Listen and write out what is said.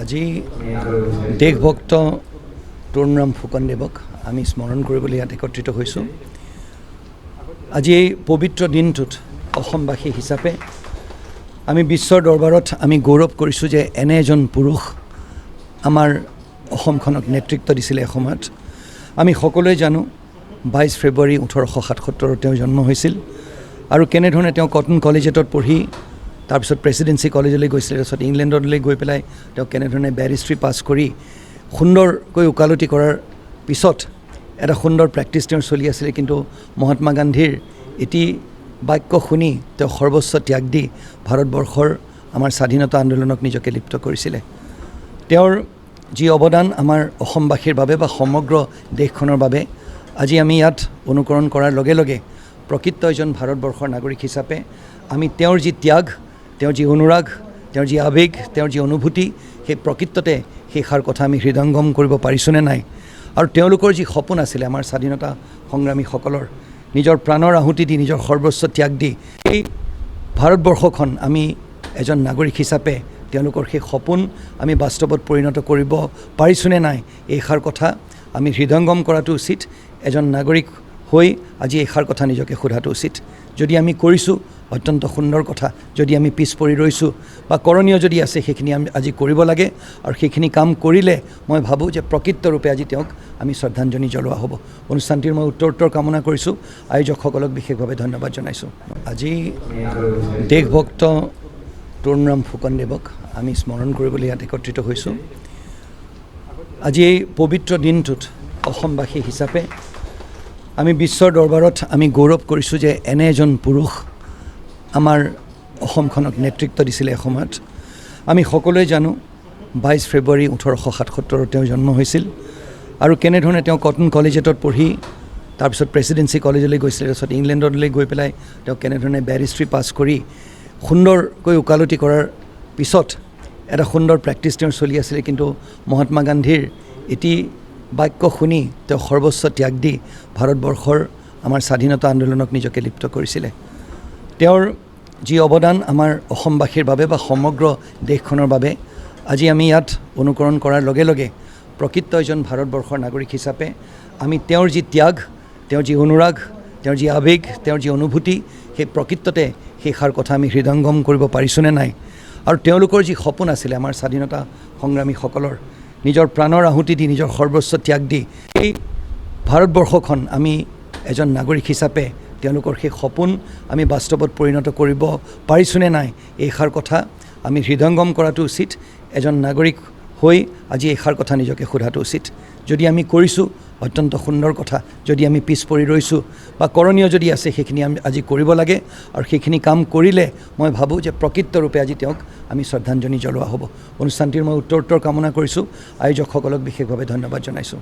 আজি দেশভক্ত তৰুণৰাম ফুকনদেৱক আমি স্মৰণ কৰিবলৈ ইয়াত একত্ৰিত হৈছোঁ। আজি এই পবিত্ৰ দিনটোত অসমবাসী হিচাপে আমি বিশ্বৰ দৰবাৰত আমি গৌৰৱ কৰিছোঁ যে এনে এজন পুৰুষ আমাৰ অসমখনক নেতৃত্ব দিছিলে এসময়ত। আমি সকলোৱে জানো 22 ফেব্ৰুৱাৰী 1877 তেওঁ জন্ম হৈছিল আৰু কেনেধৰণে তেওঁ কটন কলেজিয়েটত পঢ়ি তাৰপিছত প্ৰেচিডেঞ্চি কলেজলৈ গৈছিলে, তাৰপিছত ইংলেণ্ডলৈ গৈ পেলাই তেওঁ কেনেধৰণে বেৰিষ্ট্ৰী পাছ কৰি সুন্দৰকৈ ওকালতি কৰাৰ পিছত এটা সুন্দৰ প্ৰেক্টিছ তেওঁৰ চলি আছিলে। কিন্তু মহাত্মা গান্ধীৰ এটি বাক্য শুনি তেওঁ সৰ্বোচ্চ ত্যাগ দি ভাৰতবৰ্ষৰ আমাৰ স্বাধীনতা আন্দোলনক নিজকে লিপ্ত কৰিছিলে। তেওঁৰ যি অৱদান আমাৰ অসমবাসীৰ বাবে বা সমগ্ৰ দেশখনৰ বাবে আজি আমি ইয়াত অনুকৰণ কৰাৰ লগে লগে প্ৰকৃত এজন ভাৰতবৰ্ষৰ নাগৰিক হিচাপে আমি তেওঁৰ যি ত্যাগ, তেওঁৰ যি অনুৰাগ, তেওঁৰ যি আৱেগ, তেওঁৰ যি অনুভূতি, সেই প্ৰকৃততে সেইষাৰ কথা আমি হৃদয়ংগম কৰিব পাৰিছোঁনে নাই। আৰু তেওঁলোকৰ যি সপোন আছিলে আমাৰ স্বাধীনতা সংগ্ৰামীসকলৰ নিজৰ প্ৰাণৰ আহুতি দি নিজৰ সৰ্বোচ্চ ত্যাগ দি এই ভাৰতবৰ্ষখন আমি এজন নাগৰিক হিচাপে তেওঁলোকৰ সেই সপোন আমি বাস্তৱত পৰিণত কৰিব পাৰিছোঁনে নাই, এইষাৰ কথা আমি হৃদয়ংগম কৰাটো উচিত। এজন নাগৰিক হৈ আজি এইষাৰ কথা নিজকে সোধাটো উচিত। যদি আমি কৰিছোঁ অত্যন্ত সুন্দৰ কথা, যদি আমি পিছ পৰি ৰৈছোঁ বা কৰণীয় যদি আছে সেইখিনি আমি আজি কৰিব লাগে। আৰু সেইখিনি কাম কৰিলে মই ভাবোঁ যে প্ৰকৃতৰূপে আজি তেওঁক আমি শ্ৰদ্ধাঞ্জলি জনোৱা হ'ব। অনুষ্ঠানটিৰ মই উত্তৰ কামনা কৰিছোঁ। আয়োজকসকলক বিশেষভাৱে ধন্যবাদ জনাইছোঁ। আজি দেশভক্ত তৰুণৰাম ফুকনদেৱক আমি স্মৰণ কৰিবলৈ ইয়াত একত্ৰিত হৈছোঁ। আজি এই পবিত্ৰ দিনটোত অসমবাসী হিচাপে আমি বিশ্বৰ দৰবাৰত আমি গৌৰৱ কৰিছোঁ যে এনে এজন পুৰুষ আমাৰ অসমখনক নেতৃত্ব দিছিলে এসময়ত। আমি সকলোৱে জানো 22 ফেব্ৰুৱাৰী 1877 তেওঁ জন্ম হৈছিল আৰু কেনেধৰণে তেওঁ কটন কলেজিয়েটত পঢ়ি তাৰপিছত প্ৰেচিডেঞ্চি কলেজলৈ গৈছিলে, তাৰপিছত ইংলেণ্ডলৈ গৈ পেলাই তেওঁ কেনেধৰণে বেৰিষ্ট্ৰী পাছ কৰি সুন্দৰকৈ ওকালতি কৰাৰ পিছত এটা সুন্দৰ প্ৰেক্টিছ তেওঁৰ চলি আছিলে। কিন্তু মহাত্মা গান্ধীৰ এটি বাক্য শুনি তেওঁ সৰ্বোচ্চ ত্যাগ দি ভাৰতবৰ্ষৰ আমাৰ স্বাধীনতা আন্দোলনক নিজকে লিপ্ত কৰিছিলে। তেওঁৰ যি অৱদান আমাৰ অসমবাসীৰ বাবে বা সমগ্ৰ দেশখনৰ বাবে আজি আমি ইয়াত অনুকৰণ কৰাৰ লগে লগে প্ৰকৃত এজন ভাৰতবৰ্ষৰ নাগৰিক হিচাপে আমি তেওঁৰ যি ত্যাগ, তেওঁৰ যি অনুৰাগ, তেওঁৰ যি আৱেগ, তেওঁৰ যি অনুভূতি, সেই প্ৰকৃততে সেইষাৰ কথা আমি হৃদয়ংগম কৰিব পাৰিছোঁনে নাই। আৰু তেওঁলোকৰ যি সপোন আছিলে আমাৰ স্বাধীনতা সংগ্ৰামীসকলৰ নিজৰ প্ৰাণৰ আহুতি দি নিজৰ সৰ্বোচ্চ ত্যাগ দি এই ভাৰতবৰ্ষখন আমি এজন নাগৰিক হিচাপে তেওঁলোকৰ সেই সপোন আমি বাস্তৱত পৰিণত কৰিব পাৰিছোঁনে নাই, এইষাৰ কথা আমি হৃদয়ংগম কৰাটো উচিত। এজন নাগৰিক হৈ আজি এইষাৰ কথা নিজকে সোধাটো উচিত। যদি আমি কৰিছোঁ অত্যন্ত সুন্দৰ কথা, যদি আমি পিছ পৰি ৰৈছোঁ বা কৰণীয় যদি আছে সেইখিনি আমি আজি কৰিব লাগে। আৰু সেইখিনি কাম কৰিলে মই ভাবোঁ যে প্ৰকৃতৰূপে আজি তেওঁক আমি শ্ৰদ্ধাঞ্জলি জনোৱা হ'ব। অনুষ্ঠানটিৰ মই উত্তৰ কামনা কৰিছোঁ। আয়োজকসকলক বিশেষভাৱে ধন্যবাদ জনাইছোঁ।